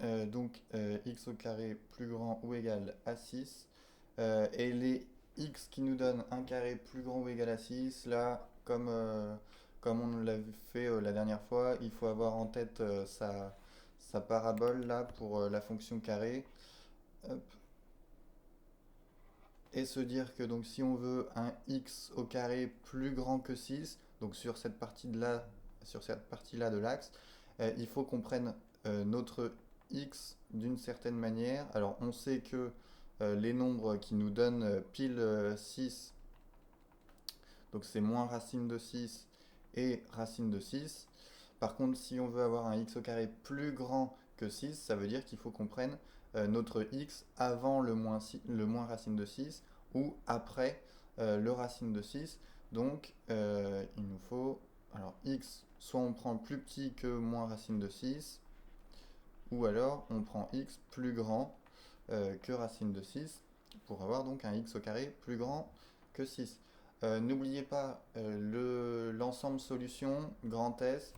X au carré plus grand ou égal à 6. Et les X qui nous donnent un carré plus grand ou égal à 6 là, comme on l'a fait la dernière fois, il faut avoir en tête sa parabole là pour la fonction carré. Hop. Et se dire que donc si on veut un x au carré plus grand que 6 donc sur cette partie-là de l'axe, il faut qu'on prenne notre x d'une certaine manière. Alors on sait que les nombres qui nous donnent pile 6, donc c'est moins racine de 6 et racine de 6. Par contre, si on veut avoir un x au carré plus grand que 6, ça veut dire qu'il faut qu'on prenne notre x avant le moins racine de 6 ou après le racine de 6. Donc, il nous faut, alors x, soit on prend plus petit que moins racine de 6, ou alors on prend x plus grand que racine de 6 pour avoir donc un x au carré plus grand que 6. N'oubliez pas l'ensemble solution, grand S,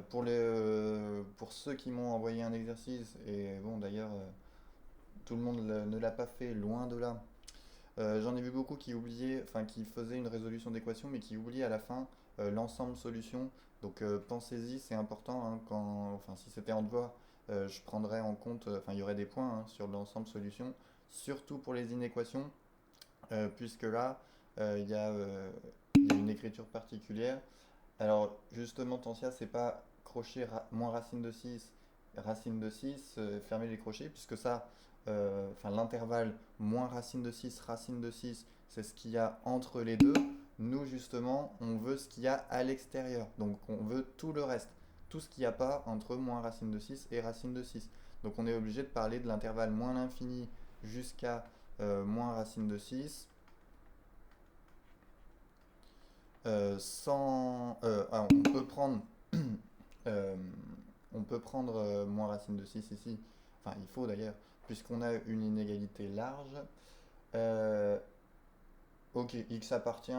pour ceux qui m'ont envoyé un exercice, et bon d'ailleurs tout le monde ne l'a pas fait, loin de là. J'en ai vu beaucoup qui oubliaient, enfin qui faisaient une résolution d'équation, mais qui oubliaient à la fin l'ensemble solution. Donc pensez-y, c'est important, hein, enfin si c'était en devoir, je prendrais en compte, enfin il y aurait des points hein, sur l'ensemble solution, surtout pour les inéquations, puisque là il y a une écriture particulière. Alors justement, Tansia, c'est pas crochet moins racine de 6 racine de 6 fermer les crochets, puisque ça, enfin l'intervalle moins racine de 6 c'est ce qu'il y a entre les deux. Nous, justement, on veut ce qu'il y a à l'extérieur. Donc on veut tout le reste, tout ce qu'il n'y a pas entre moins racine de 6 et racine de 6. Donc on est obligé de parler de l'intervalle moins l'infini jusqu'à moins racine de 6 on peut prendre, euh, moins racine de 6 ici, enfin il faut d'ailleurs, puisqu'on a une inégalité large. Euh, ok, x appartient,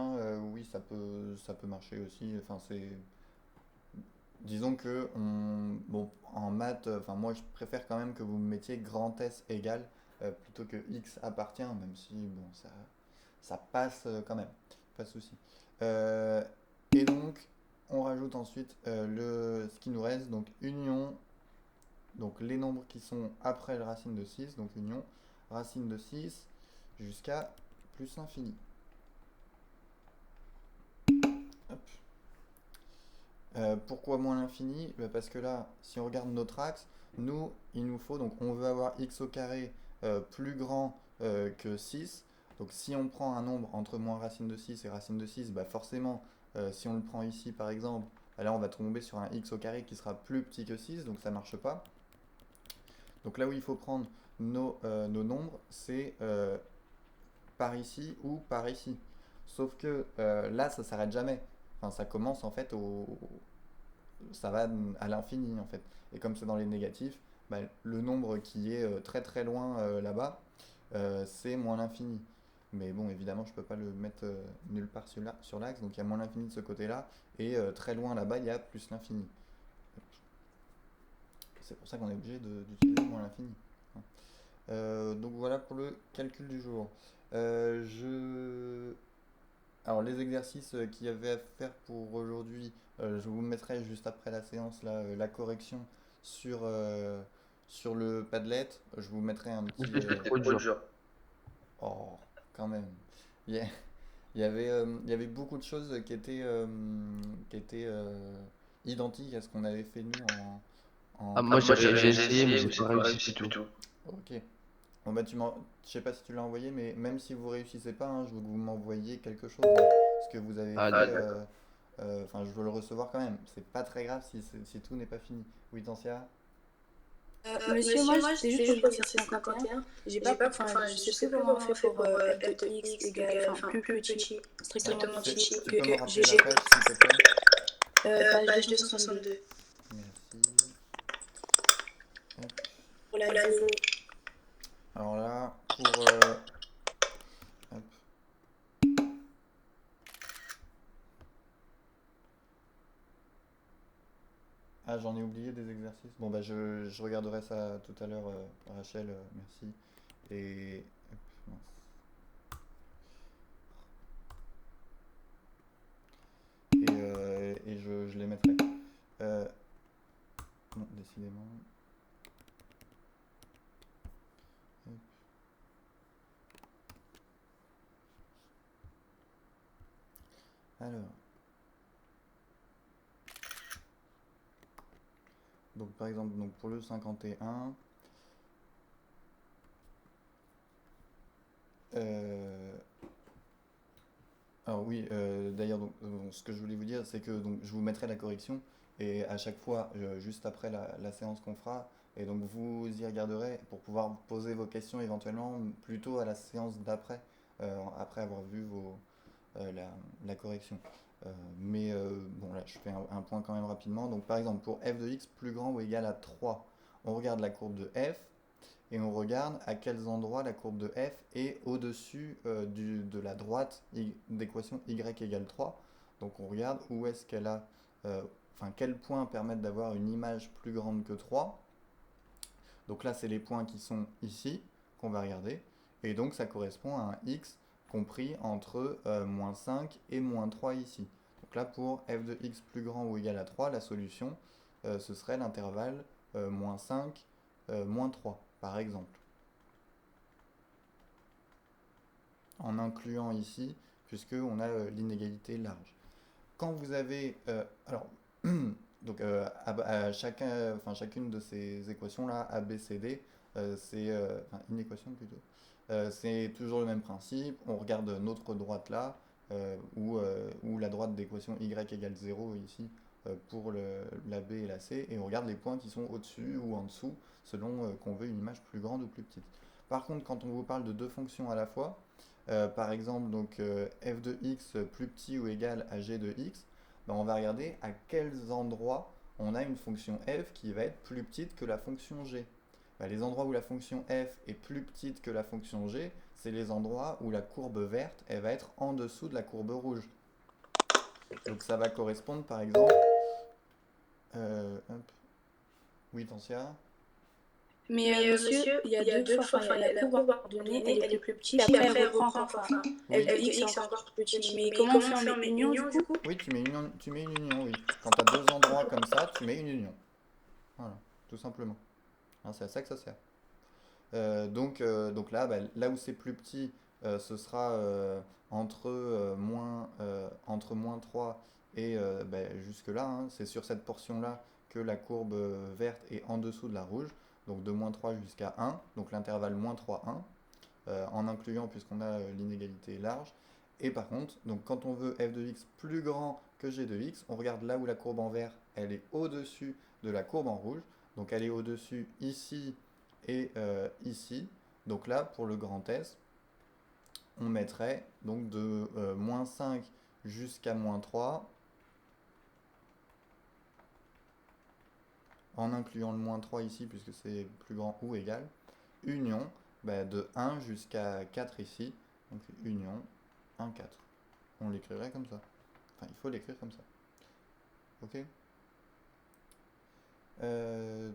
oui ça peut marcher aussi, enfin c'est. Disons que, bon, en maths, enfin moi je préfère quand même que vous mettiez grand S égal plutôt que x appartient, même si bon ça passe quand même, pas de souci. Euh, et donc, on rajoute ensuite ce qui nous reste, donc union, donc les nombres qui sont après le racine de 6 donc union, racine de 6 jusqu'à plus l'infini. Hop. Pourquoi moins l'infini? Parce que là, si on regarde notre axe, nous, il nous faut, donc on veut avoir x au carré plus grand que 6. Donc si on prend un nombre entre moins racine de 6 et racine de 6, bah forcément, si on le prend ici par exemple, bah là on va tomber sur un x au carré qui sera plus petit que 6, donc ça ne marche pas. Donc là où il faut prendre nos nombres, c'est par ici ou par ici. Sauf que là, ça s'arrête jamais. Enfin, ça commence en fait ça va à l'infini en fait. Et comme c'est dans les négatifs, bah, le nombre qui est très très loin là-bas, c'est moins l'infini. Mais bon, évidemment, je peux pas le mettre nulle part sur l'axe, donc il y a moins l'infini de ce côté-là, et très loin là-bas, il y a plus l'infini. C'est pour ça qu'on est obligé d'utiliser moins l'infini. Donc voilà pour le calcul du jour. Je Alors les exercices qu'il y avait à faire pour aujourd'hui, je vous mettrai juste après la séance là, la correction sur, sur le Padlet. Je vous mettrai un petit... C'était trop dur. Oh, quand même. Il y, a- il y avait beaucoup de choses qui étaient identiques à ce qu'on avait fait nous en Ah, moi Padlet. j'ai J'ai essayé, mais essayé, j'ai mais pas j'ai pas réussi du réussi du tout. tout. Ok. Bon bah je sais pas si tu l'as envoyé, mais même si vous réussissez pas, hein, je veux que vous m'envoyiez quelque chose, hein. Ce que vous avez Ah, fait, d'accord. enfin je veux le recevoir quand même. C'est pas très grave si tout n'est pas fini. Oui, Tansia? Monsieur, Monsieur, moi, moi c'était juste c'était pour juste pour l'exercice l'exercice 51. 51. J'ai J'ai pas, pas, enfin, enfin je je sais plus sais plus comment on comment on fait fait pour pour f f de de x x égale, égale, enfin, enfin plus plus petit, petit. strictement petit Tu peux me rappeler la g. page s'il te plaît? Page Page 262. 262. Merci. Hop. Pour la Pour la nouveau. Alors là, hop. Ah, j'en ai oublié des exercices. Bon, bah, je regarderai ça tout à l'heure, Rachel, merci. Et. Hop, mince. Et je les mettrai. Euh, non, décidément. Hop. Alors, donc par exemple, donc pour le 51, euh, alors oui, d'ailleurs, ce que je voulais vous dire, c'est que donc, je vous mettrai la correction et à chaque fois, juste après la séance qu'on fera, et donc vous y regarderez pour pouvoir poser vos questions éventuellement plutôt à la séance d'après, après avoir vu la correction. Bon, là, je fais un point quand même rapidement. Donc par exemple, pour f de x plus grand ou égal à 3, on regarde la courbe de f et on regarde à quels endroits la courbe de f est au-dessus de la droite d'équation y égale 3. Donc on regarde où est-ce qu'elle a, enfin quels points permettent d'avoir une image plus grande que 3. Donc là, c'est les points qui sont ici qu'on va regarder. Et donc ça correspond à un x compris entre -5 et -3 ici. Donc là, pour f de x plus grand ou égal à 3, la solution, ce serait l'intervalle -5, -3, par exemple. En incluant ici, puisqu'on a l'inégalité large. Quand vous avez... alors, donc enfin, chacune de ces équations-là, A, B, C, D, enfin, une équation plutôt, c'est toujours le même principe. On regarde notre droite là, ou la droite d'équation y égale 0 ici, pour la B et la C, et on regarde les points qui sont au-dessus ou en dessous, selon qu'on veut une image plus grande ou plus petite. Par contre, quand on vous parle de deux fonctions à la fois, par exemple, donc f de x plus petit ou égal à g de x, ben, on va regarder à quels endroits on a une fonction f qui va être plus petite que la fonction g. Ben, les endroits où la fonction f est plus petite que la fonction g, c'est les endroits où la courbe verte elle va être en dessous de la courbe rouge. Donc ça va correspondre par exemple... hop. Oui, Tancia. Mais monsieur, il y a deux fois, enfin, la courbe ordonnée, elle est plus petite, puis après elle reprend encore, enfin, Oui. f de x est encore plus petit. Mais comment on fait en union du coup? Oui, tu mets une union, oui. Quand tu as deux endroits comme ça, tu mets une union. Voilà, tout simplement. Hein, c'est à ça que ça sert. Donc là, bah, là où c'est plus petit, ce sera entre -3 et bah, jusque là, hein. C'est sur cette portion-là que la courbe verte est en dessous de la rouge. Donc de -3 jusqu'à 1, donc l'intervalle -3, 1, en incluant puisqu'on a l'inégalité large. Et par contre, donc quand on veut f de x plus grand que g de x, on regarde là où la courbe en vert, elle est au-dessus de la courbe en rouge. Donc elle est au-dessus ici et ici. Donc là, pour le grand S, on mettrait donc de -5 jusqu'à -3, en incluant le -3 ici, puisque c'est plus grand ou égal, union bah, de 1 jusqu'à 4 ici, donc union 1, 4. On l'écrirait comme ça. Enfin, il faut l'écrire comme ça. Ok. Ben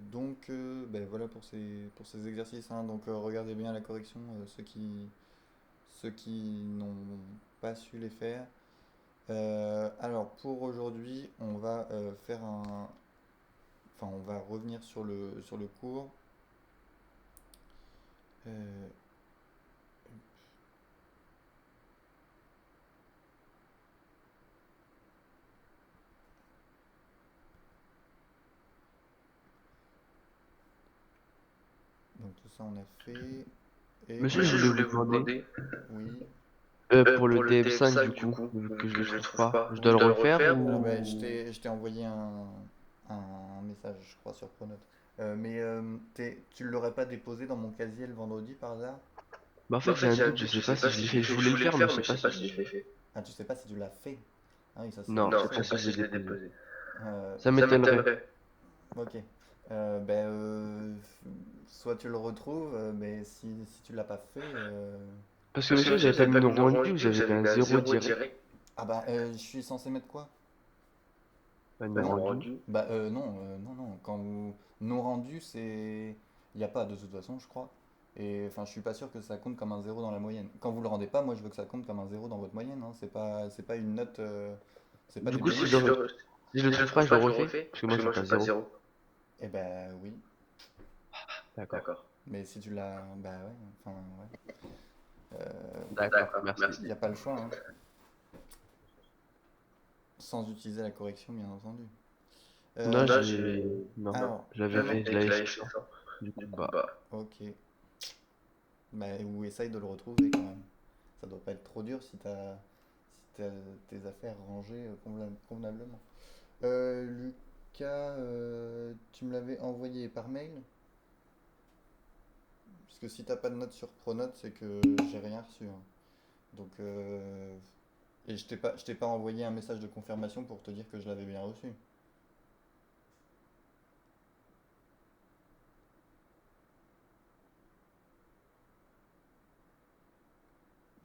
voilà pour ces exercices, hein. Donc regardez bien la correction, ceux qui n'ont pas su les faire. Alors pour aujourd'hui, on va faire un... Enfin, on va revenir sur le cours. Euh, donc tout ça on a fait. Et Monsieur, Monsieur, je je voulais voulais vous vous demander, demander, oui. pour le Pour le TF5 TF5 du du coup, coup, vu que je que le je le trouve trouve pas, pas, je je dois le dois le refaire refaire ou... ben, je t'ai envoyé un message, je crois, sur Pronote. Tu l'aurais pas déposé dans mon casier le vendredi par hasard? Bah en Bah fait en j'ai fait un j'ai un doute, je doute, sais je pas sais si pas je l'ai si je l'ai fait. Je fait. Je voulais le voulais le faire, mais faire, je mais sais je pas sais pas si... si je l'ai fait. Ah, tu sais pas si tu l'as fait. Ah oui, ça c'est Non, je Non, sais je pas sais si pas je l'ai si je l'ai déposé. déposé. Ça Ça m'étonnerait. m'étonnerait. Ok. Soit tu le retrouves, mais si tu l'as pas fait. Parce que Parce que monsieur, monsieur, j'avais pas j'avais mis pas de mis de rendu, rendu, j'avais mis j'avais un mis un 0 0 direct. direct. Ah je suis censé mettre quoi? Un Non, nom rendu. bah non, non, non. Quand vous non rendu, c'est il n'y a pas de toute façon, je crois. Et enfin, je suis pas sûr que ça compte comme un zéro dans la moyenne. Quand vous le rendez pas, moi je veux que ça compte comme un zéro dans votre moyenne, hein. C'est pas une note, c'est pas Du des coup, bonus. si je le trouve pas, je le refais. Parce que moi, je veux pas zéro. Eh ben oui. D'accord. Mais si tu l'as, bah ouais. Enfin ouais. D'accord, merci. Il n'y a pas le choix, hein. Sans utiliser la correction, bien entendu. Non, Euh, j'ai. Non, alors, je l'avais fait ça. Du coup, bah. ok. Bah, ou essaye de le retrouver quand même. Ça doit pas être trop dur si t'as tes affaires rangées convenablement. Lucas, tu me l'avais envoyé par mail? Parce que si t'as pas de note sur Pronote, c'est que j'ai rien reçu, hein. Donc, et je t'ai pas envoyé un message de confirmation pour te dire que je l'avais bien reçu.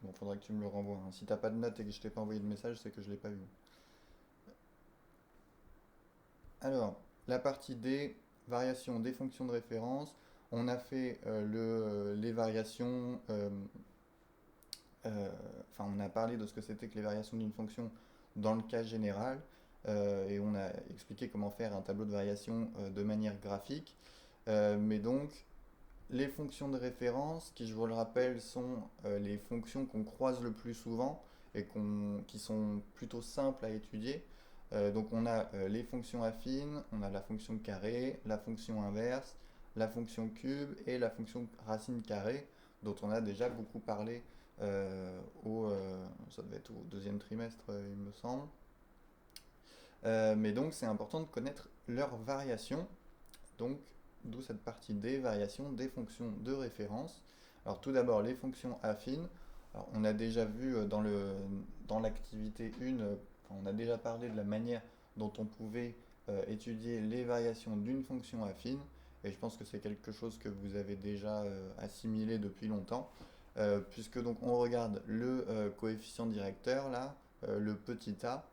Bon, faudra que tu me le renvoies, hein. Si t'as pas de note et que je t'ai pas envoyé de message, c'est que je l'ai pas vu. Alors, la partie D, variation des fonctions de référence. On a fait les variations. Enfin, on a parlé de ce que c'était que les variations d'une fonction dans le cas général. Et on a expliqué comment faire un tableau de variation de manière graphique. Mais donc, les fonctions de référence, qui je vous le rappelle, sont les fonctions qu'on croise le plus souvent et qui sont plutôt simples à étudier. Donc on a les fonctions affines, on a la fonction carré, la fonction inverse, la fonction cube et la fonction racine carrée, dont on a déjà beaucoup parlé ça devait être au deuxième trimestre, il me semble. Mais donc c'est important de connaître leurs variations, donc d'où cette partie des variations des fonctions de référence. Alors tout d'abord les fonctions affines. Alors, on a déjà vu dans l'activité 1, on a déjà parlé de la manière dont on pouvait étudier les variations d'une fonction affine, et je pense que c'est quelque chose que vous avez déjà assimilé depuis longtemps, puisque donc on regarde le coefficient directeur là, le petit a.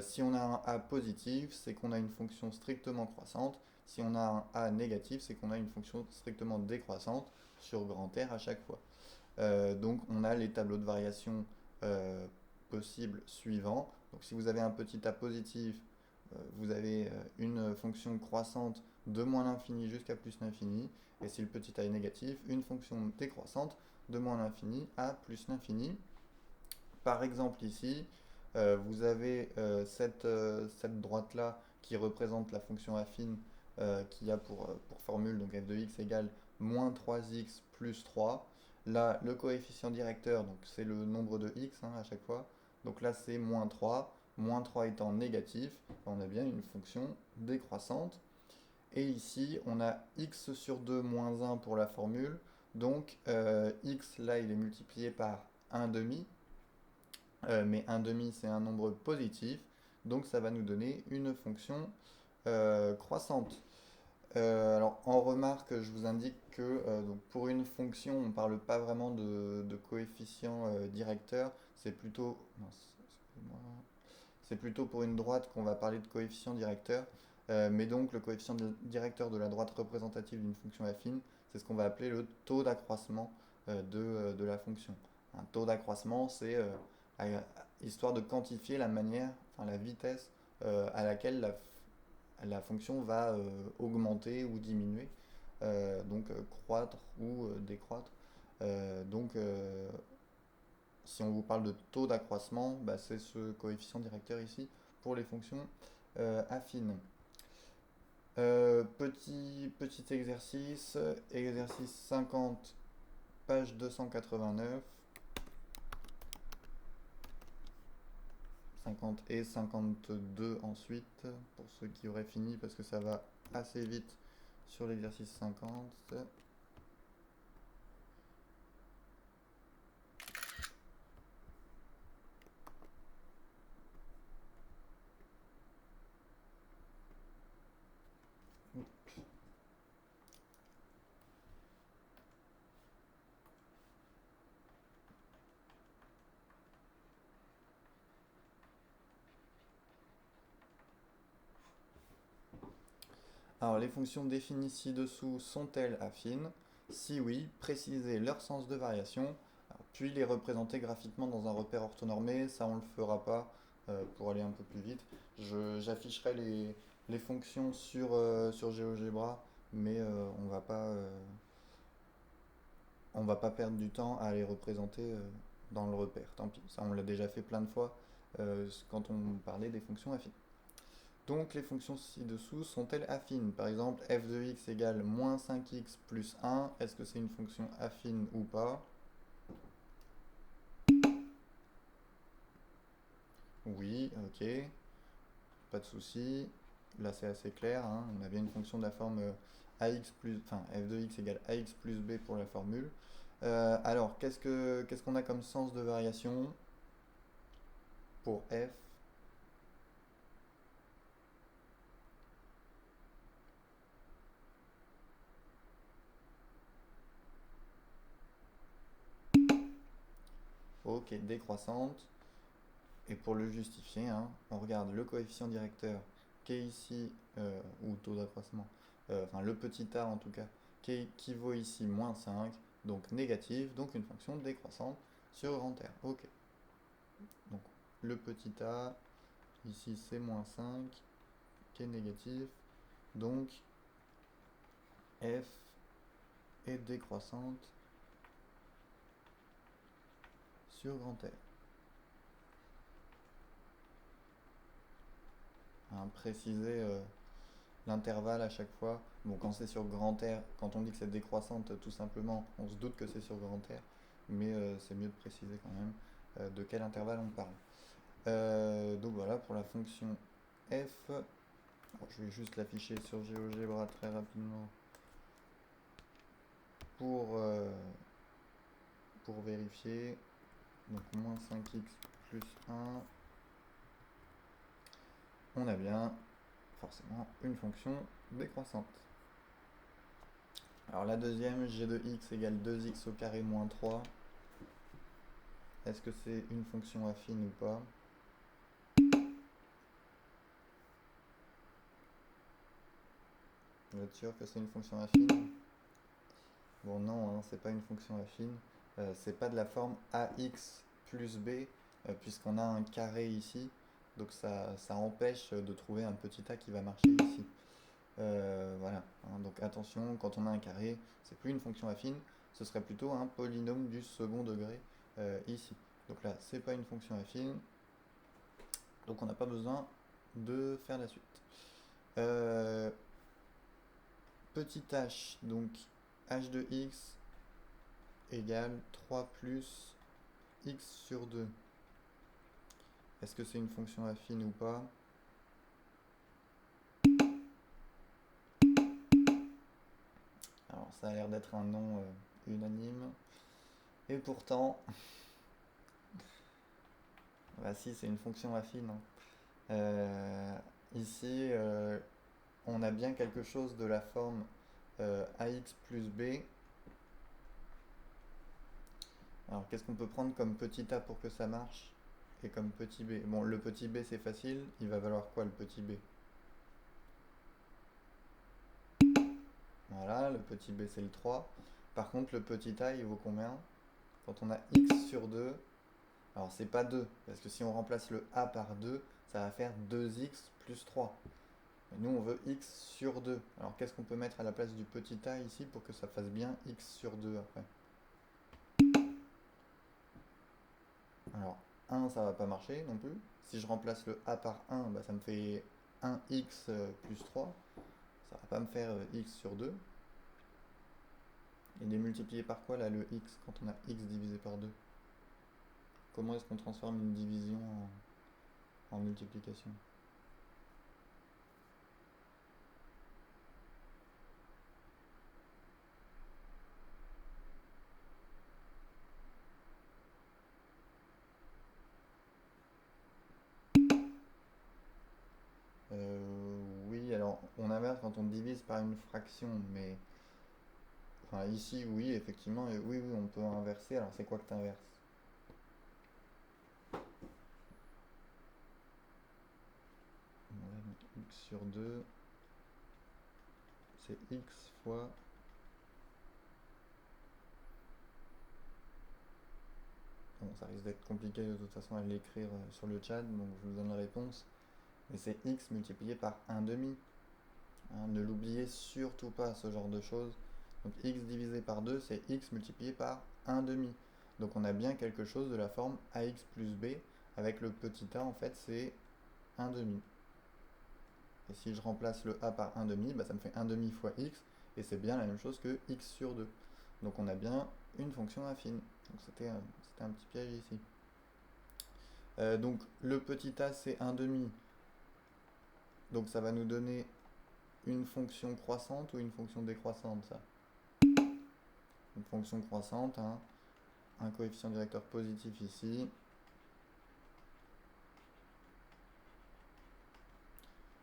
Si on a un a positif, c'est qu'on a une fonction strictement croissante. Si on a un a négatif, c'est qu'on a une fonction strictement décroissante sur grand R à chaque fois. Donc on a les tableaux de variation possibles suivants. Donc si vous avez un petit a positif, vous avez une fonction croissante de moins l'infini jusqu'à plus l'infini. Et si le petit a est négatif, une fonction décroissante de moins l'infini à plus l'infini. Par exemple ici, vous avez cette droite-là qui représente la fonction affine qui a pour formule donc f de x égale moins 3x plus 3. Là, le coefficient directeur, donc c'est le nombre de x à chaque fois. Donc là, c'est moins 3. Moins 3 étant négatif, on a bien une fonction décroissante. Et ici, on a x sur 2 moins 1 pour la formule. Donc x, là, il est multiplié par 1 demi. Mais 1 demi, c'est un nombre positif. Donc ça va nous donner une fonction croissante. Alors en remarque, je vous indique que donc pour une fonction, on ne parle pas vraiment de coefficient directeur, c'est plutôt, non, c'est plutôt pour une droite qu'on va parler de coefficient directeur. Mais donc le coefficient directeur de la droite représentative d'une fonction affine, c'est ce qu'on va appeler le taux d'accroissement de la fonction. Un taux d'accroissement, c'est histoire de quantifier la manière, enfin la vitesse à laquelle la fonction va augmenter ou diminuer, donc croître ou décroître. Donc si on vous parle de taux d'accroissement, bah, c'est ce coefficient directeur ici pour les fonctions affines. Petit exercice, exercice 50, page 289. 50 et 52 ensuite, pour ceux qui auraient fini, parce que ça va assez vite sur l'exercice 50. Alors, les fonctions définies ci-dessous sont-elles affines? Si oui, précisez leur sens de variation, puis les représenter graphiquement dans un repère orthonormé. Ça, on ne le fera pas pour aller un peu plus vite. J'afficherai les fonctions sur GeoGebra, mais on va pas perdre du temps à les représenter dans le repère. Tant pis, ça on l'a déjà fait plein de fois quand on parlait des fonctions affines. Donc les fonctions ci-dessous sont-elles affines? Par exemple, f de x égale moins 5x plus 1. Est-ce que c'est une fonction affine ou pas? Oui, ok, pas de souci. Là c'est assez clair, hein. On a bien une fonction de la forme f de x égale ax plus b pour la formule. Alors, qu'est-ce qu'on a comme sens de variation pour f? Ok, décroissante. Et pour le justifier, hein, on regarde le coefficient directeur qui est ici, ou taux d'accroissement, enfin le petit a en tout cas, qui vaut ici moins 5, donc négatif, donc une fonction décroissante sur grand R. Ok. Donc le petit a, ici c'est moins 5, qui est négatif, donc f est décroissante sur grand R. Hein, préciser l'intervalle à chaque fois. Bon, quand c'est sur grand R, quand on dit que c'est décroissante, tout simplement, on se doute que c'est sur grand R, mais c'est mieux de préciser quand même de quel intervalle on parle. Donc voilà pour la fonction f. Alors, je vais juste l'afficher sur GeoGebra très rapidement pour vérifier. Donc moins 5x plus 1. On a bien forcément une fonction décroissante. Alors la deuxième, g de x égale 2x au carré moins 3. Est-ce que c'est une fonction affine ou pas? Vous êtes sûr que c'est une fonction affine? Bon non, hein, c'est pas une fonction affine. C'est pas de la forme ax plus b, puisqu'on a un carré ici. Donc ça empêche de trouver un petit a qui va marcher ici. Voilà, hein, donc attention, quand on a un carré, c'est plus une fonction affine, ce serait plutôt un polynôme du second degré ici. Donc là, c'est pas une fonction affine, donc on n'a pas besoin de faire la suite. Petit h, donc h de x égale 3 plus x sur 2. Est-ce que c'est une fonction affine ou pas? Alors ça a l'air d'être un non unanime. Et pourtant, bah si, c'est une fonction affine. Ici, on a bien quelque chose de la forme ax plus b. Alors qu'est-ce qu'on peut prendre comme petit a pour que ça marche et comme petit b? Bon, le petit b c'est facile, il va valoir quoi le petit b? Voilà, le petit b c'est le 3. Par contre, le petit a il vaut combien? Quand on a x sur 2, alors c'est pas 2, parce que si on remplace le a par 2, ça va faire 2x plus 3. Et nous on veut x sur 2. Alors qu'est-ce qu'on peut mettre à la place du petit a ici pour que ça fasse bien x sur 2 après? Alors 1 ça va pas marcher non plus. Si je remplace le a par 1, bah, ça me fait 1x plus 3. Ça va pas me faire x sur 2. Il est multiplié par quoi là le x quand on a x divisé par 2? Comment est-ce qu'on transforme une division en multiplication? Oui, alors on inverse quand on divise par une fraction, mais enfin ici oui, effectivement, oui, on peut inverser. Alors c'est quoi que tu inverses? On va mettre x sur 2. c'est x fois... Bon, ça risque d'être compliqué de toute façon à l'écrire sur le chat, donc je vous donne la réponse. Mais c'est x multiplié par 1 demi. Hein, ne l'oubliez surtout pas, ce genre de choses. Donc x divisé par 2, c'est x multiplié par 1 demi. Donc on a bien quelque chose de la forme ax plus b, avec le petit a, en fait, c'est 1 demi. Et si je remplace le a par 1 demi, bah, ça me fait 1 demi fois x, et c'est bien la même chose que x sur 2. Donc on a bien une fonction affine. Donc c'était un petit piège ici. Donc le petit a, c'est 1 demi. Donc ça va nous donner une fonction croissante ou une fonction décroissante, ça? Une fonction croissante, hein. Un coefficient directeur positif ici.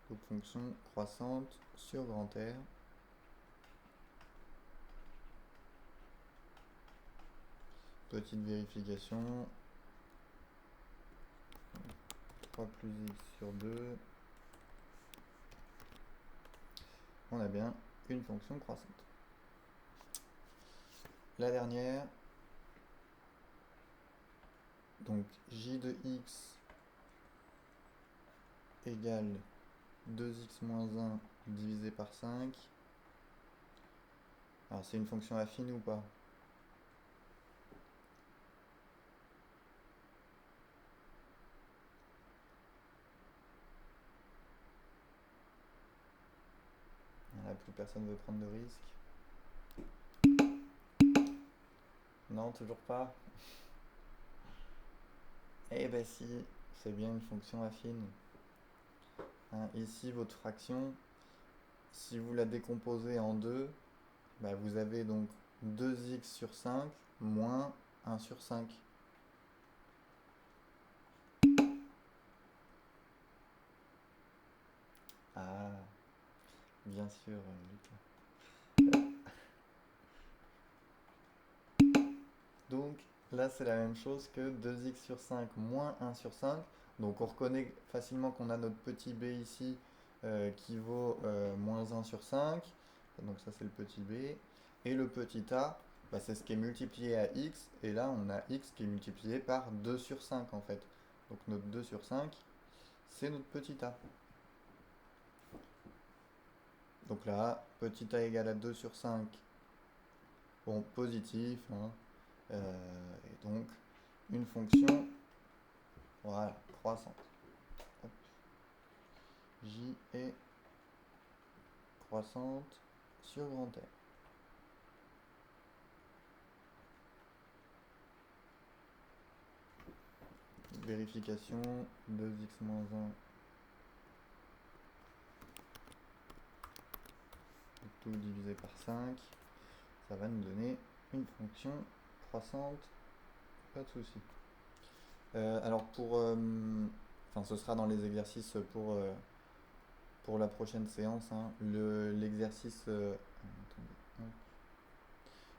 Donc fonction croissante sur grand R. Petite vérification. 3 plus x sur 2. On a bien une fonction croissante. La dernière, donc j de x égale 2x moins 1 divisé par 5. Alors c'est une fonction affine ou pas? Là, plus personne veut prendre de risque. Non, toujours pas. Eh ben si, c'est bien une fonction affine. Hein, ici, votre fraction, si vous la décomposez en deux, bah, vous avez donc 2x sur 5 moins 1 sur 5. Ah, bien sûr, Lucas. Donc là, c'est la même chose que 2x sur 5 moins 1 sur 5. Donc on reconnaît facilement qu'on a notre petit b ici qui vaut moins 1 sur 5. Donc ça, c'est le petit b. Et le petit a, bah, c'est ce qui est multiplié à x. Et là, on a x qui est multiplié par 2 sur 5 en fait. Donc notre 2 sur 5, c'est notre petit a. Donc là, petit a égale à 2 sur 5. Bon, positif. Hein. Et donc, une fonction, voilà, croissante. Hop. J est croissante sur grand R. Vérification, 2x moins 1, tout divisé par 5, ça va nous donner une fonction croissante, pas de souci. Alors ce sera dans les exercices pour la prochaine séance, hein. L'exercice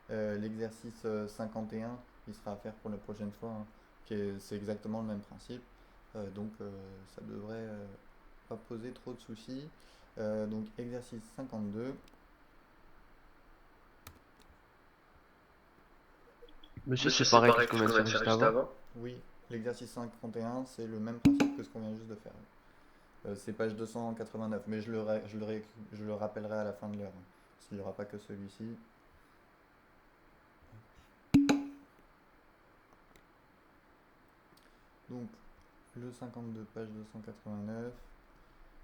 l'exercice 51, il sera à faire pour la prochaine fois, hein. C'est exactement le même principe, donc ça devrait pas poser trop de soucis. Donc exercice 52. Monsieur, c'est pareil que ce qu'on vient de faire juste avant. Oui, l'exercice 51, c'est le même principe que ce qu'on vient juste de faire. C'est page 289, mais je le rappellerai à la fin de l'heure, hein, parce qu'il n'y aura pas que celui-ci. Donc, le 52, page 289.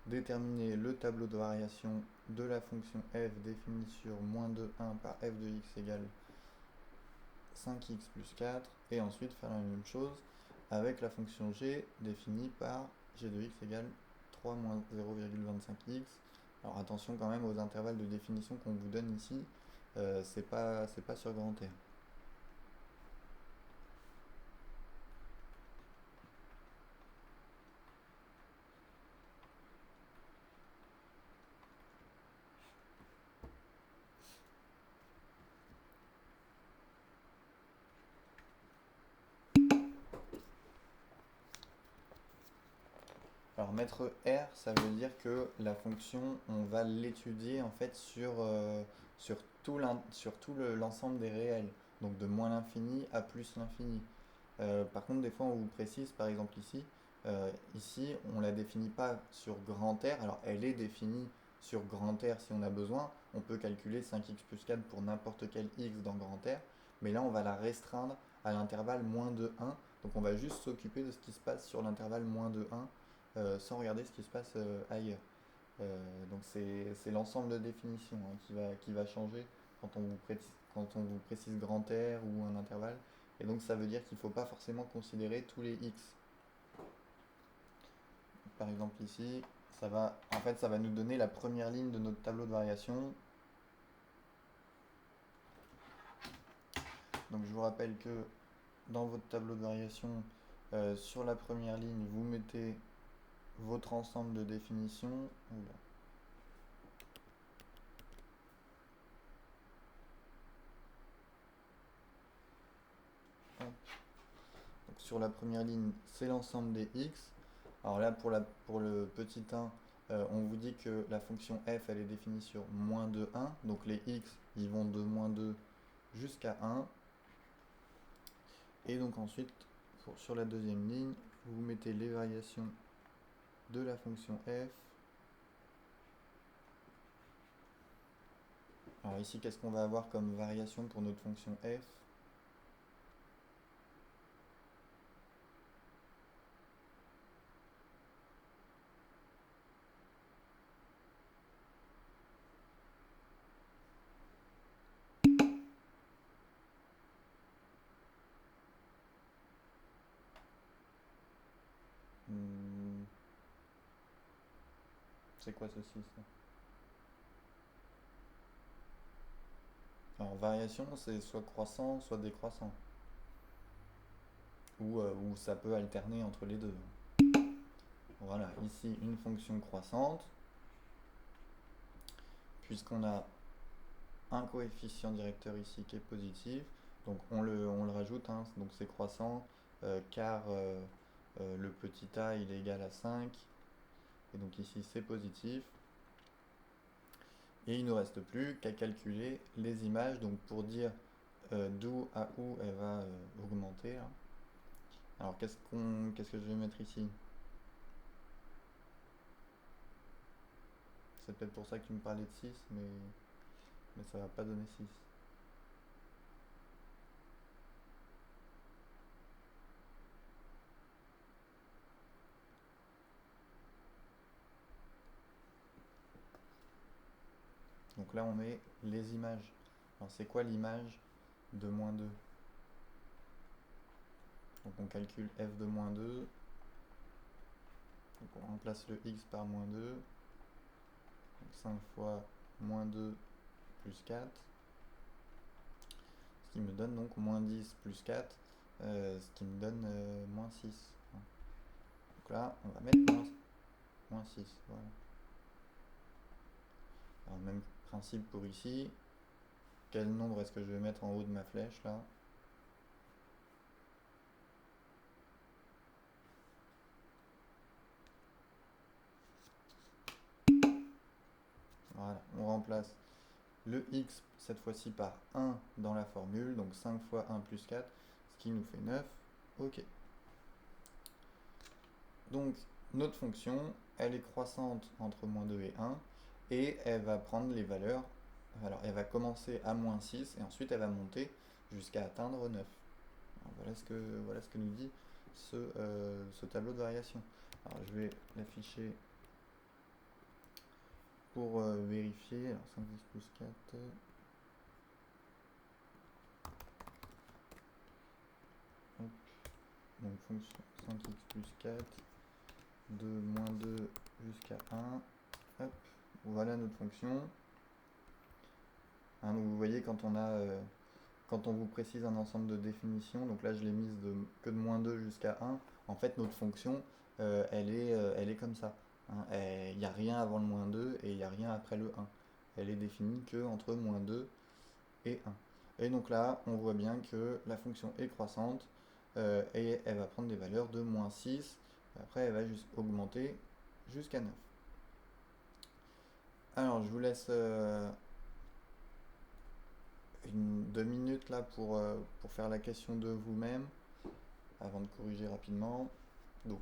Déterminer le tableau de variation de la fonction f définie sur moins de 1 par f de x égale 5x plus 4. Et ensuite faire la même chose avec la fonction g définie par g de x égale 3 moins 0,25x. Alors attention quand même aux intervalles de définition qu'on vous donne ici. C'est pas sur grand R. Alors mettre R, ça veut dire que la fonction, on va l'étudier en fait sur sur tout l'ensemble des réels, donc de moins l'infini à plus l'infini. Par contre, des fois, on vous précise, par exemple ici, on la définit pas sur grand R. Alors, elle est définie sur grand R si on a besoin. On peut calculer 5x plus 4 pour n'importe quel x dans grand R. Mais là, on va la restreindre à l'intervalle moins de 1. Donc, on va juste s'occuper de ce qui se passe sur l'intervalle moins de 1 sans regarder ce qui se passe ailleurs. Donc, c'est l'ensemble de définition qui va changer quand on vous précise grand R ou un intervalle. Et donc ça veut dire qu'il ne faut pas forcément considérer tous les x. Par exemple ici, en fait, ça va nous donner la première ligne de notre tableau de variation. Donc je vous rappelle que dans votre tableau de variation, sur la première ligne, vous mettez votre ensemble de définitions. Oula. Donc sur la première ligne, c'est l'ensemble des x. Alors là, pour le petit 1, on vous dit que la fonction f, elle est définie sur moins de 1. Donc les x, ils vont de moins 2 jusqu'à 1. Et donc ensuite, sur la deuxième ligne, vous mettez les variations de la fonction f. Alors ici, qu'est-ce qu'on va avoir comme variation pour notre fonction f ? C'est quoi ceci ça ? Alors variation, c'est soit croissant, soit décroissant. Ou ça peut alterner entre les deux. Voilà, ici une fonction croissante, puisqu'on a un coefficient directeur ici qui est positif, donc on le rajoute, hein, donc c'est croissant, car le petit a il est égal à 5, et donc ici c'est positif, et il ne nous reste plus qu'à calculer les images, donc pour dire d'où à où elle va augmenter. Hein. Alors qu'est-ce que je vais mettre ici ? C'est peut-être pour ça que tu me parlais de 6, mais ça va pas donner 6. Donc là on met les images. Alors c'est quoi l'image de moins 2 ? Donc on calcule f de moins 2. Donc on remplace le x par moins 2. Donc 5 fois moins 2 plus 4. Ce qui me donne donc moins 10 plus 4. Ce qui me donne moins 6. Donc là on va mettre moins 6. Voilà. Alors même principe pour ici. Quel nombre est-ce que je vais mettre en haut de ma flèche là ? Voilà, on remplace le x cette fois-ci par 1 dans la formule, donc 5 fois 1 plus 4, ce qui nous fait 9. Ok. Donc notre fonction, elle est croissante entre moins 2 et 1, et elle va prendre les valeurs, alors elle va commencer à moins 6, et ensuite elle va monter jusqu'à atteindre 9. Alors, voilà ce que nous dit ce tableau de variation. Alors je vais l'afficher pour vérifier. Alors 5, 10 plus 4. Hop. Donc fonction 5x plus 4 de moins 2 jusqu'à 1. Hop. Voilà notre fonction. Hein, donc vous voyez quand on vous précise un ensemble de définitions, donc là je l'ai mise que de moins 2 jusqu'à 1, en fait notre fonction elle est comme ça. Il n'y a rien avant le moins 2 et il n'y a rien après le 1. Elle est définie que entre moins 2 et 1. Et donc là, on voit bien que la fonction est croissante et elle va prendre des valeurs de moins 6. Après, elle va juste augmenter jusqu'à 9. Alors, je vous laisse 2 minutes là pour faire la question de vous-même, avant de corriger rapidement. Donc,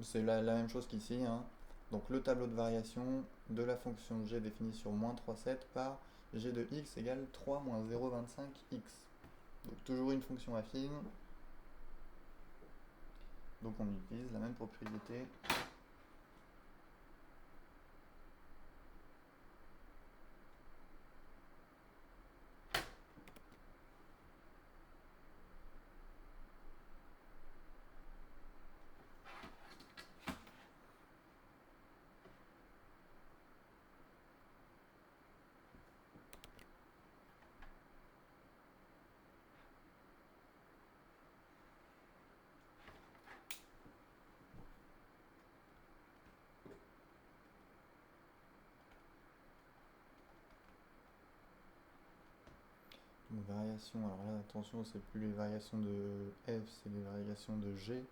c'est la même chose qu'ici, hein. Donc, le tableau de variation de la fonction g définie sur moins 3,7 par g de x égale 3 moins 0,25x. Donc, toujours une fonction affine. Donc, on utilise la même propriété. Donc, variation, alors là, attention, c'est plus les variations de f, c'est les variations de g.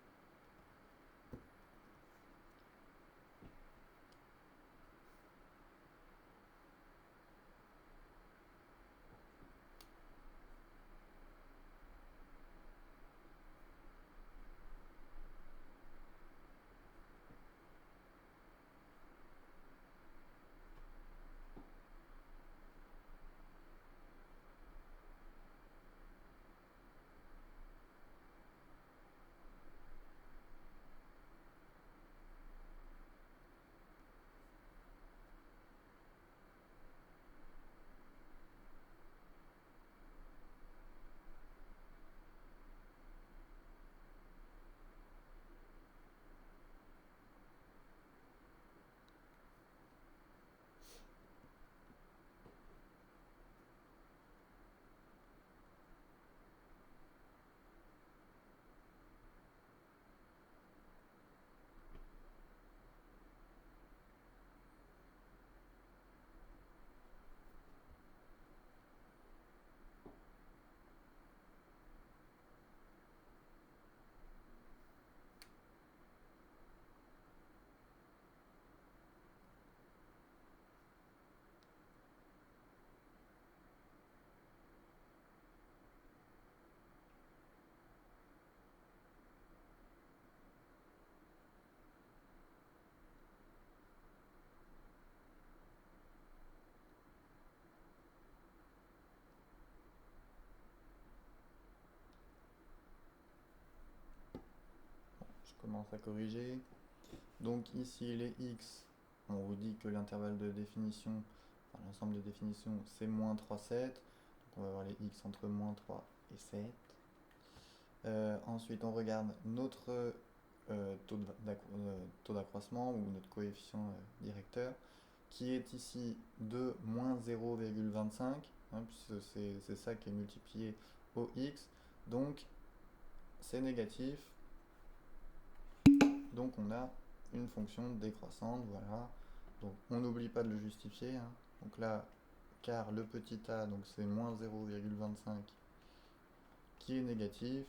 Je commence à corriger. Donc ici les x, on vous dit que l'intervalle de définition, enfin, l'ensemble de définition, c'est moins 3,7. Donc on va avoir les x entre moins 3 et 7. Ensuite on regarde notre taux d'accroissement ou notre coefficient directeur, qui est ici de moins 0,25, hein, puisque c'est ça qui est multiplié au x. Donc c'est négatif. Donc on a une fonction décroissante, voilà. Donc on n'oublie pas de le justifier, hein. Donc là, car le petit a, donc c'est moins 0,25 qui est négatif.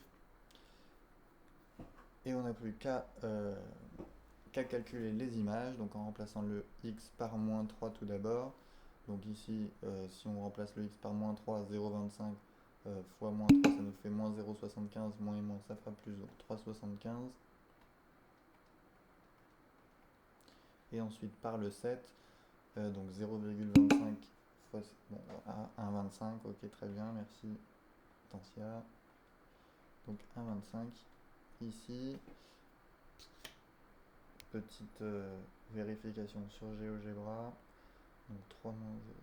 Et on n'a plus qu'à calculer les images, donc en remplaçant le x par moins 3 tout d'abord. Donc ici, si on remplace le x par moins 3, 0,25 fois moins 3, ça nous fait moins 0,75, moins et moins, ça fera plus, donc 3,75. Et ensuite par le 7, donc 0,25 fois, bon, 1,25, ok, très bien, merci Tantia. Donc 1,25 ici. Petite vérification sur GeoGebra. Donc 3 moins 0.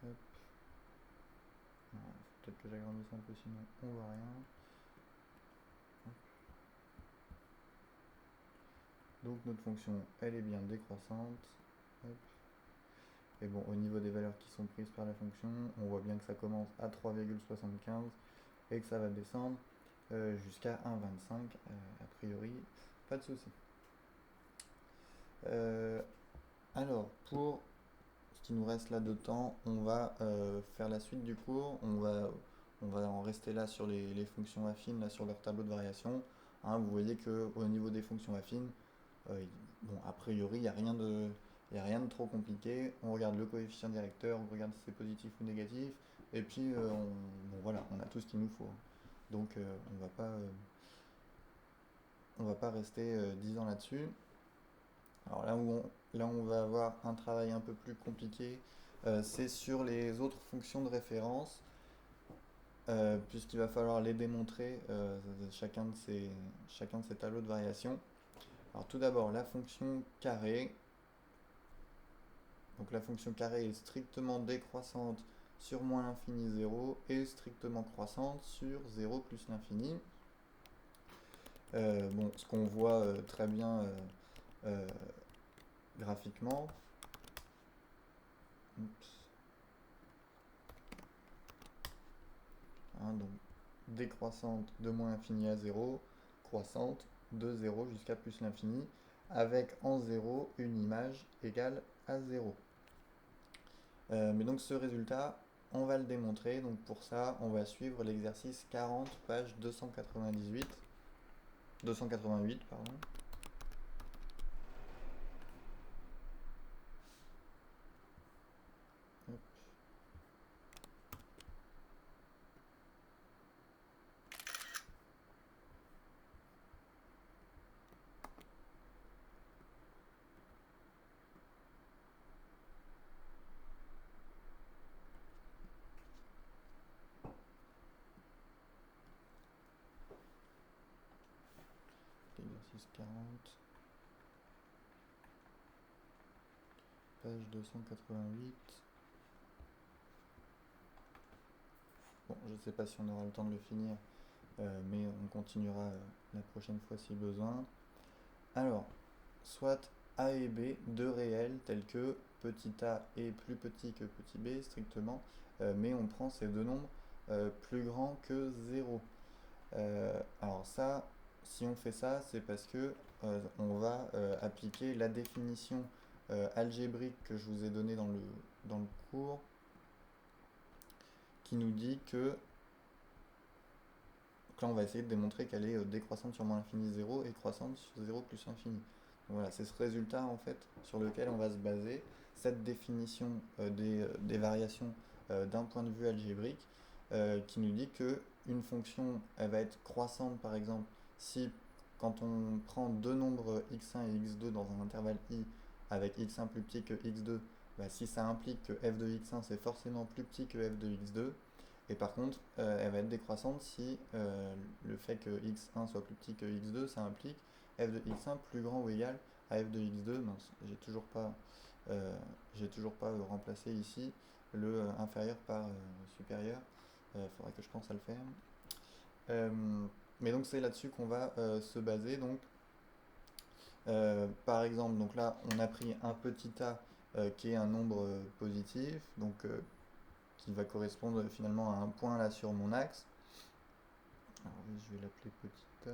Hop. Peut-être que j'agrandisse un peu, sinon on voit rien. Hop. Donc notre fonction, elle est bien décroissante. Hop. Et bon, au niveau des valeurs qui sont prises par la fonction, on voit bien que ça commence à 3,75 et que ça va descendre jusqu'à 1,25 a priori, pas de souci. Alors, pour qui nous reste là de temps, on va faire la suite du cours. On va en rester là sur les fonctions affines, là sur leur tableau de variation. Hein, vous voyez qu'au niveau des fonctions affines, bon, a priori, il n'y a rien de, y a rien de trop compliqué. On regarde le coefficient directeur, on regarde si c'est positif ou négatif, et puis bon, voilà, on a tout ce qu'il nous faut. Donc on va pas rester 10 ans là-dessus. Alors là où on va avoir un travail un peu plus compliqué, c'est sur les autres fonctions de référence, puisqu'il va falloir les démontrer, chacun de ces tableaux de variation. Alors tout d'abord, la fonction carré. Donc la fonction carré est strictement décroissante sur moins l'infini 0 et strictement croissante sur 0 plus l'infini. Bon, ce qu'on voit très bien graphiquement. Hein, donc décroissante de moins l'infini à 0, croissante de 0 jusqu'à plus l'infini, avec en 0 une image égale à 0. Mais donc ce résultat, on va le démontrer. Donc pour ça, on va suivre l'exercice 40, page 288, pardon. Hop. Exercice 40, page 288. Bon, je ne sais pas si on aura le temps de le finir, mais on continuera la prochaine fois si besoin. Alors, soit A et B, deux réels tels que petit a est plus petit que petit b strictement, mais on prend ces deux nombres plus grands que 0. Alors ça, si on fait ça, c'est parce que on va appliquer la définition algébrique que je vous ai donnée dans le cours, qui nous dit que donc là on va essayer de démontrer qu'elle est décroissante sur moins l'infini 0 et croissante sur 0 plus l'infini. Voilà, c'est ce résultat en fait sur lequel on va se baser, cette définition des variations d'un point de vue algébrique, qui nous dit que une fonction elle va être croissante par exemple si quand on prend deux nombres x1 et x2 dans un intervalle i avec x1 plus petit que x2, bah, si ça implique que f de x1 c'est forcément plus petit que f de x2. Et par contre, elle va être décroissante si le fait que x1 soit plus petit que x2, ça implique f de x1 plus grand ou égal à f de x2. Mince, j'ai toujours pas remplacé ici le inférieur par supérieur. Faudrait que je pense à le faire. Mais donc c'est là-dessus qu'on va se baser. Donc, par exemple, donc là, on a pris un petit a qui est un nombre positif, donc qui va correspondre finalement à un point là sur mon axe. Alors je vais l'appeler petit a.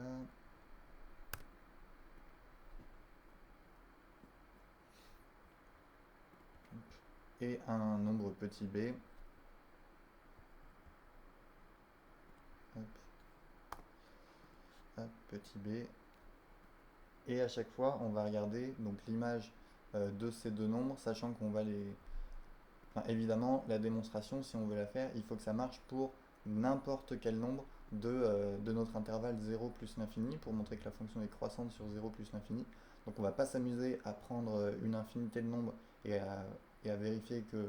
Et un nombre petit b. Hop. Hop, petit b. Et à chaque fois, on va regarder donc l'image de ces deux nombres, sachant qu'on va les... Enfin, évidemment, la démonstration, si on veut la faire, il faut que ça marche pour n'importe quel nombre de notre intervalle 0 plus l'infini, pour montrer que la fonction est croissante sur 0 plus l'infini. Donc on ne va pas s'amuser à prendre une infinité de nombres et à vérifier que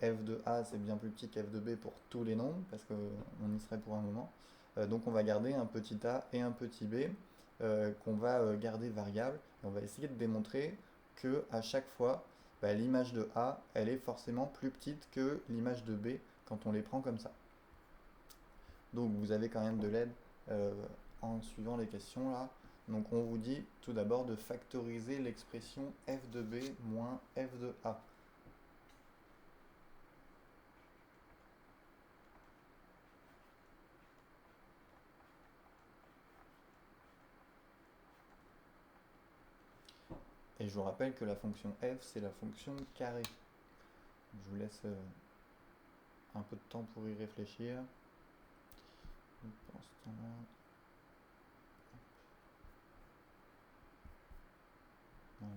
f de a c'est bien plus petit que f de b pour tous les nombres, parce qu'on y serait pour un moment. Donc on va garder un petit a et un petit b qu'on va garder variable, et on va essayer de démontrer que à chaque fois, bah, l'image de a, elle est forcément plus petite que l'image de b quand on les prend comme ça. Donc vous avez quand même de l'aide en suivant les questions là. Donc on vous dit tout d'abord de factoriser l'expression f de b moins f de a. Et je vous rappelle que la fonction f, c'est la fonction carré. Je vous laisse un peu de temps pour y réfléchir. Pendant ce temps-là, voilà.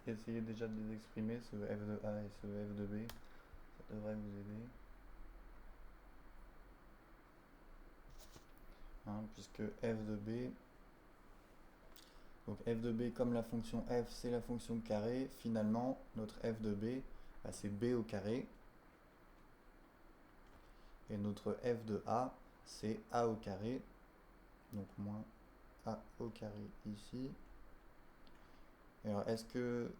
Essayez déjà de les exprimer, ce f de A et ce f de B, ça devrait vous aider. Puisque f de B, donc f de B comme la fonction f c'est la fonction carré, finalement notre f de B c'est B au carré, et notre f de A c'est A au carré, donc moins A au carré ici. Alors est-ce que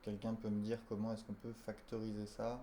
quelqu'un peut me dire comment est-ce qu'on peut factoriser ça?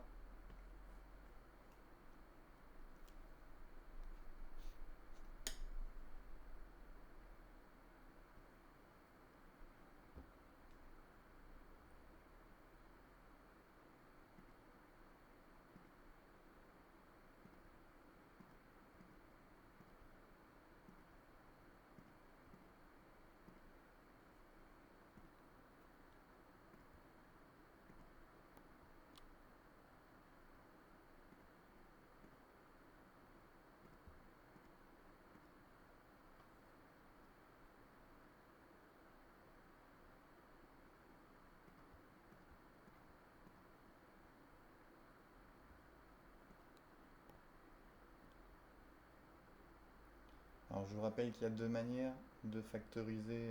Alors je vous rappelle qu'il y a deux manières de factoriser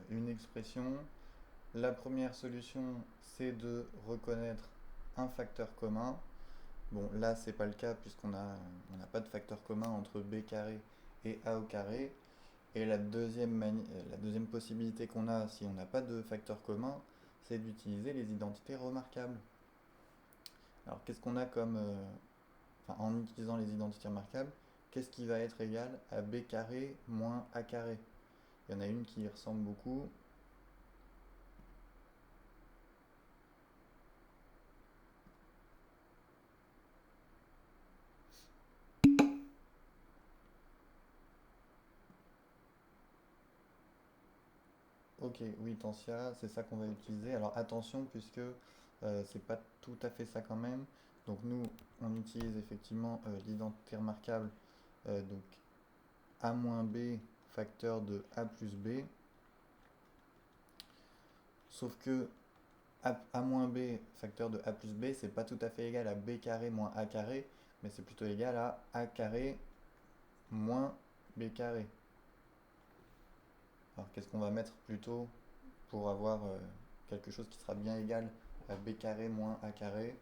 une expression. La première solution, c'est de reconnaître un facteur commun. Bon, là, c'est pas le cas puisqu'on n'a pas de facteur commun entre b carré et a au carré. Et la deuxième possibilité qu'on a, si on n'a pas de facteur commun, c'est d'utiliser les identités remarquables. Alors, qu'est-ce qu'on a comme... en utilisant les identités remarquables, qu'est-ce qui va être égal à b carré moins a carré? Il y en a une qui y ressemble beaucoup. Ok, oui, Tantia, c'est ça qu'on va utiliser. Alors attention, puisque c'est pas tout à fait ça quand même. Donc nous, on utilise effectivement l'identité remarquable, donc a moins b facteur de a plus b. Sauf que a moins b facteur de a plus b, c'est pas tout à fait égal à b carré moins a carré, mais c'est plutôt égal à a carré moins b carré. Alors qu'est-ce qu'on va mettre plutôt pour avoir quelque chose qui sera bien égal à b carré moins a carré?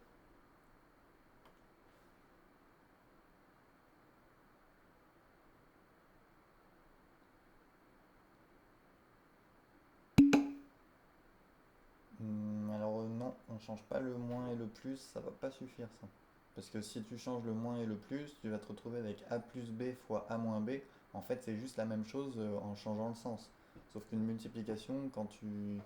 Alors non, on change pas le moins et le plus, ça va pas suffire ça. Parce que si tu changes le moins et le plus, tu vas te retrouver avec a plus b fois a moins b. En fait, c'est juste la même chose en changeant le sens. Sauf qu'une multiplication, quand tu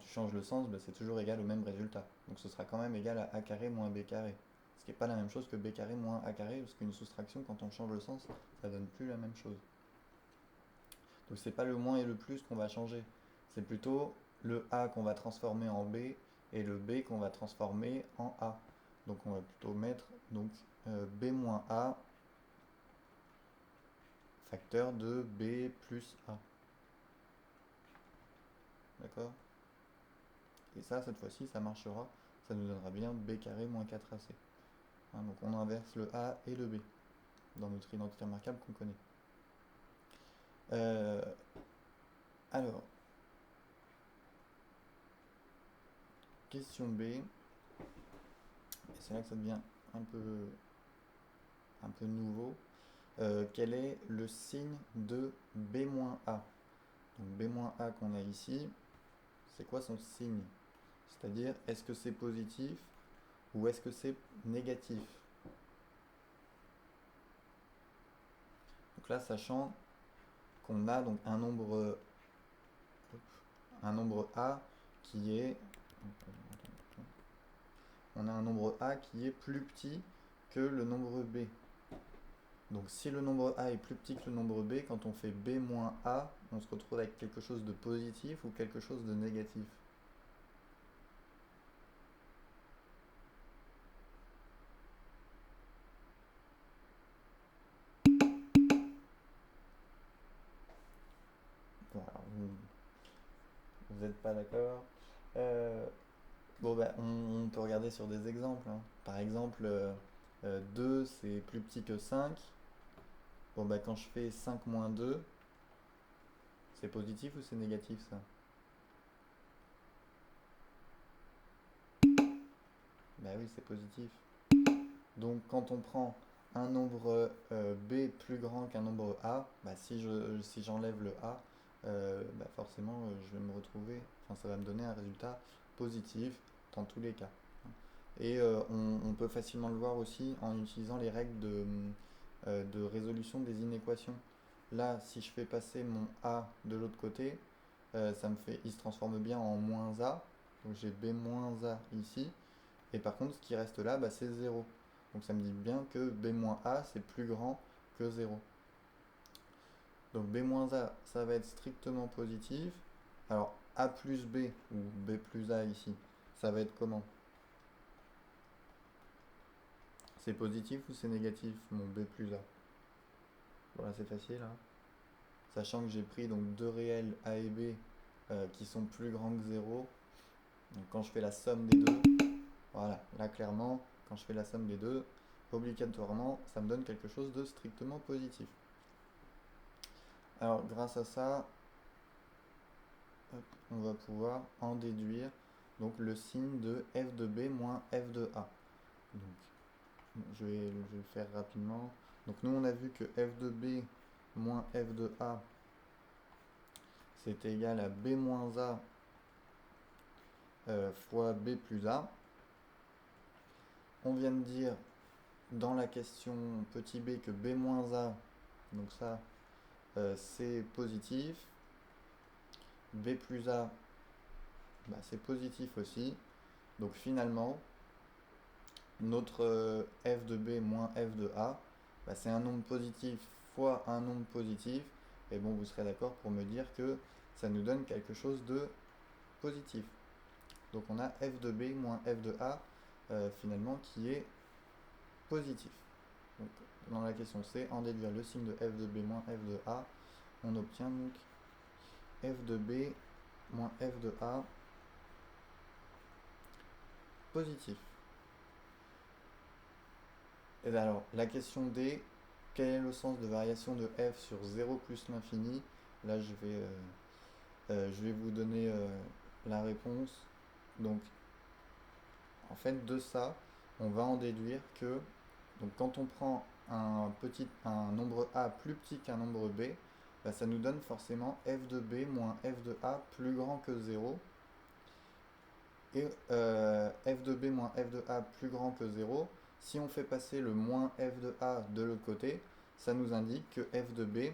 changes le sens, c'est toujours égal au même résultat. Donc ce sera quand même égal à a carré moins b carré. Ce qui n'est pas la même chose que b carré moins a carré, parce qu'une soustraction, quand on change le sens, ça donne plus la même chose. Donc c'est pas le moins et le plus qu'on va changer. C'est plutôt le a qu'on va transformer en b et le b qu'on va transformer en a. Donc on va plutôt mettre donc, b moins a facteur de b plus a. D'accord? Et ça, cette fois-ci, ça marchera. Ça nous donnera bien b carré moins 4ac. Hein, donc on inverse le a et le b dans notre identité remarquable qu'on connaît. Alors, question B. Et c'est là que ça devient un peu nouveau. Quel est le signe de b-a? Donc b-a qu'on a ici, c'est quoi son signe? C'est-à-dire, est-ce que c'est positif ou est-ce que c'est négatif? Donc là, sachant qu'on a donc un nombre a qui est plus petit que le nombre b. Donc si le nombre a est plus petit que le nombre b, quand on fait b moins a, on se retrouve avec quelque chose de positif ou quelque chose de négatif. Voilà, vous n'êtes pas d'accord. Bon, bah, on peut regarder sur des exemples. Hein. Par exemple, 2 c'est plus petit que 5. Bon, bah, quand je fais 5 moins 2, c'est positif ou c'est négatif ça? Bah oui, c'est positif. Donc quand on prend un nombre b plus grand qu'un nombre a, bah, si j'enlève le a, bah forcément je vais me retrouver, enfin ça va me donner un résultat positif dans tous les cas. Et on peut facilement le voir aussi en utilisant les règles de résolution des inéquations. Là, si je fais passer mon a de l'autre côté, il se transforme bien en moins a, donc j'ai b moins a ici, et par contre ce qui reste là, bah, c'est 0. Donc ça me dit bien que b-a c'est plus grand que 0. Donc b-a ça va être strictement positif. Alors a plus b ou b plus a ici, ça va être comment? C'est positif ou c'est négatif mon b plus a? Voilà, c'est facile. Hein. Sachant que j'ai pris donc deux réels a et b qui sont plus grands que 0. Donc quand je fais la somme des deux, voilà, là clairement, quand je fais la somme des deux, obligatoirement, ça me donne quelque chose de strictement positif. Alors, grâce à ça, on va pouvoir en déduire donc le signe de f de b moins f de a. Donc, je vais le faire rapidement. Donc, nous, on a vu que f de b moins f de a, c'est égal à b moins a fois b plus a. On vient de dire dans la question petit b que b moins a, donc ça, c'est positif. B plus a, bah, c'est positif aussi. Donc finalement, notre f de b moins f de a, bah, c'est un nombre positif fois un nombre positif. Et bon, vous serez d'accord pour me dire que ça nous donne quelque chose de positif. Donc on a f de b moins f de a, finalement, qui est positif. Donc, dans la question C, en déduire le signe de f de b moins f de a, on obtient donc f de b moins f de a positif. Et bien alors, la question D, quel est le sens de variation de f sur 0 plus l'infini? Là, je vais vous donner la réponse. Donc, en fait, de ça, on va en déduire que donc, quand on prend un nombre a plus petit qu'un nombre b, bah, ça nous donne forcément f de b moins f de a plus grand que 0. Et f de b moins f de a plus grand que 0, si on fait passer le moins f de a de l'autre côté, ça nous indique que f de b,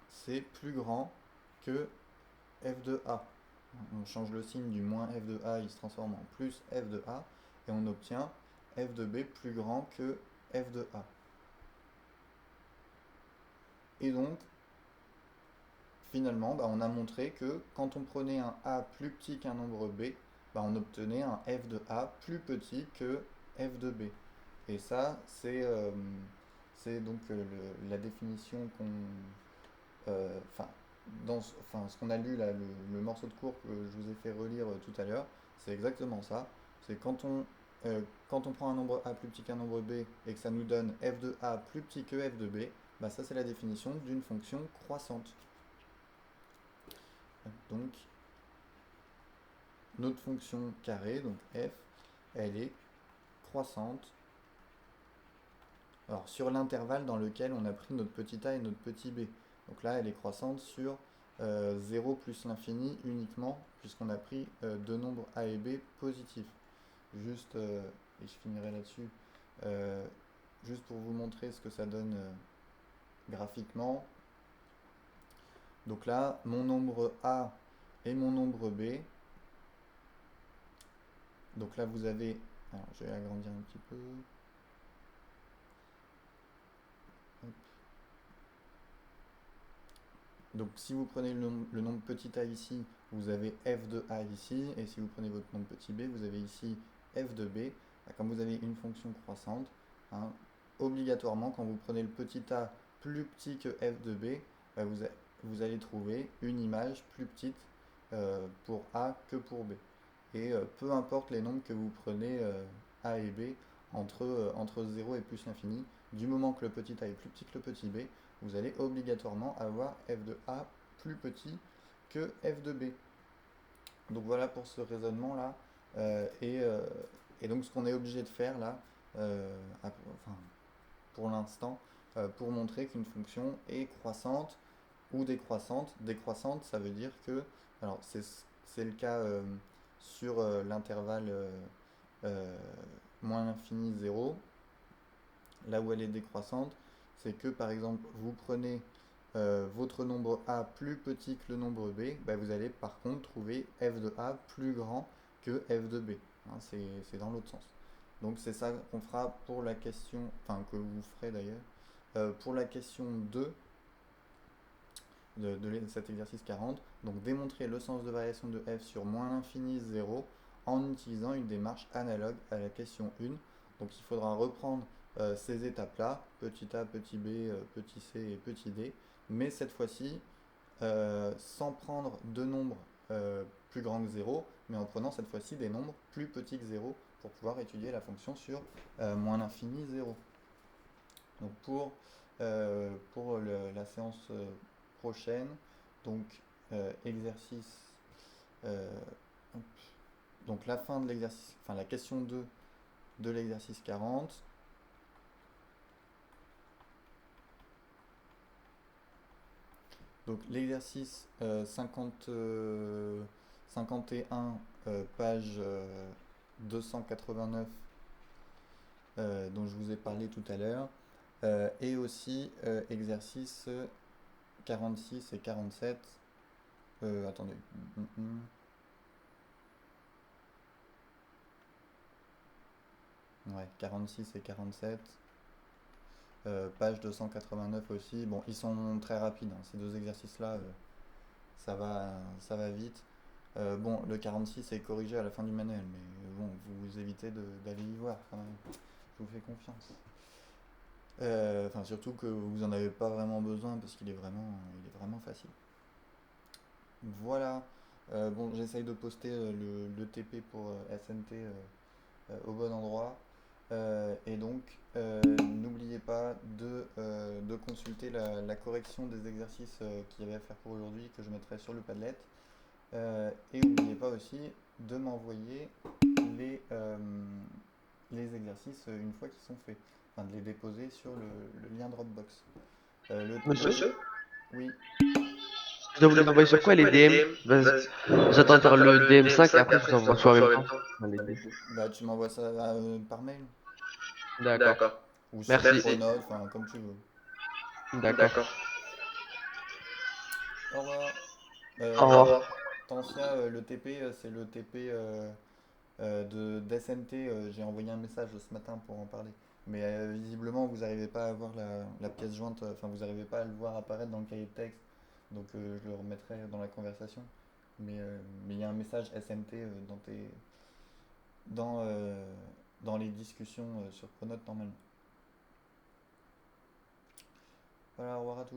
c'est plus grand que f de a. On change le signe du moins f de a, il se transforme en plus f de a, et on obtient f de b plus grand que f de a. Et donc, finalement, bah, on a montré que quand on prenait un a plus petit qu'un nombre b, bah, on obtenait un f de a plus petit que f de b. Et ça, c'est donc la définition enfin, ce qu'on a lu là, le morceau de cours que je vous ai fait relire tout à l'heure, c'est exactement ça. C'est quand on prend un nombre a plus petit qu'un nombre b et que ça nous donne f de a plus petit que f de b, bah ça c'est la définition d'une fonction croissante. Donc notre fonction carrée, donc f, elle est croissante. Alors sur l'intervalle dans lequel on a pris notre petit a et notre petit b. Donc là elle est croissante sur 0 plus l'infini uniquement, puisqu'on a pris deux nombres a et b positifs. Juste, et je finirai là-dessus, euh, juste pour vous montrer ce que ça donne graphiquement. Donc là, mon nombre a et mon nombre b. Donc là, vous avez... Alors, je vais agrandir un petit peu. Hop. Donc si vous prenez le nombre petit a ici, vous avez f de a ici, et si vous prenez votre nombre petit b, vous avez ici f de b. Comme vous avez une fonction croissante, hein, obligatoirement, quand vous prenez le petit a plus petit que f de b, bah, vous allez trouver une image plus petite pour a que pour b. Et peu importe les nombres que vous prenez a et b entre 0 et plus l'infini, du moment que le petit a est plus petit que le petit b, vous allez obligatoirement avoir f de a plus petit que f de b. Donc voilà pour ce raisonnement là. Et donc ce qu'on est obligé de faire là, enfin, pour l'instant, pour montrer qu'une fonction est croissante ou décroissante. Décroissante, ça veut dire que, alors c'est le cas sur l'intervalle moins l'infini 0. Là où elle est décroissante, c'est que par exemple vous prenez votre nombre a plus petit que le nombre b, bah, vous allez par contre trouver f de a plus grand que f de b. Hein, c'est dans l'autre sens. Donc c'est ça qu'on fera pour la question, enfin que vous ferez d'ailleurs, pour la question 2 de cet exercice 40. Donc démontrer le sens de variation de f sur moins l'infini 0 en utilisant une démarche analogue à la question 1. Donc il faudra reprendre ces étapes-là, petit a, petit b, petit c et petit d, mais cette fois-ci sans prendre de nombres plus grands que 0, mais en prenant cette fois-ci des nombres plus petits que 0 pour pouvoir étudier la fonction sur moins l'infini 0. Donc pour la séance prochaine, donc exercice, euh, donc la fin de l'exercice, enfin la question 2 de l'exercice 40. Donc l'exercice 51, page 289, dont je vous ai parlé tout à l'heure, et aussi exercice 46 et 47. Attendez. Ouais, 46 et 47. Page 289 aussi. Bon, ils sont très rapides, hein. Ces deux exercices-là, ça va vite. Bon, le 46 est corrigé à la fin du manuel, mais bon, vous évitez d'aller y voir quand même. Je vous fais confiance. Enfin, surtout que vous n'en avez pas vraiment besoin parce qu'il est vraiment facile. Voilà. Bon, j'essaye de poster le TP pour SNT au bon endroit. Et donc, n'oubliez pas de consulter la correction des exercices qu'il y avait à faire pour aujourd'hui, que je mettrai sur le Padlet. Et n'oubliez pas aussi de m'envoyer les exercices une fois qu'ils sont faits. Enfin, de les déposer sur le lien Dropbox. Monsieur, Oui. je dois vous les envoyer sur quoi les DM? J'attends de faire le DM5 et après je vous envoie soit en même temps. Dans les deux. Bah, tu m'envoies ça par mail D'accord. ou sur Merci. Pronote, enfin comme tu veux. D'accord. Au revoir. Au revoir. Tancia, le TP, c'est le TP d'SNT. J'ai envoyé un message ce matin pour en parler. Mais visiblement, vous n'arrivez pas à avoir la pièce jointe, enfin, vous n'arrivez pas à le voir apparaître dans le cahier de texte. Donc, je le remettrai dans la conversation. Mais il y a un message SNT dans, euh, dans les discussions sur Pronote normalement. Voilà, au revoir à tous.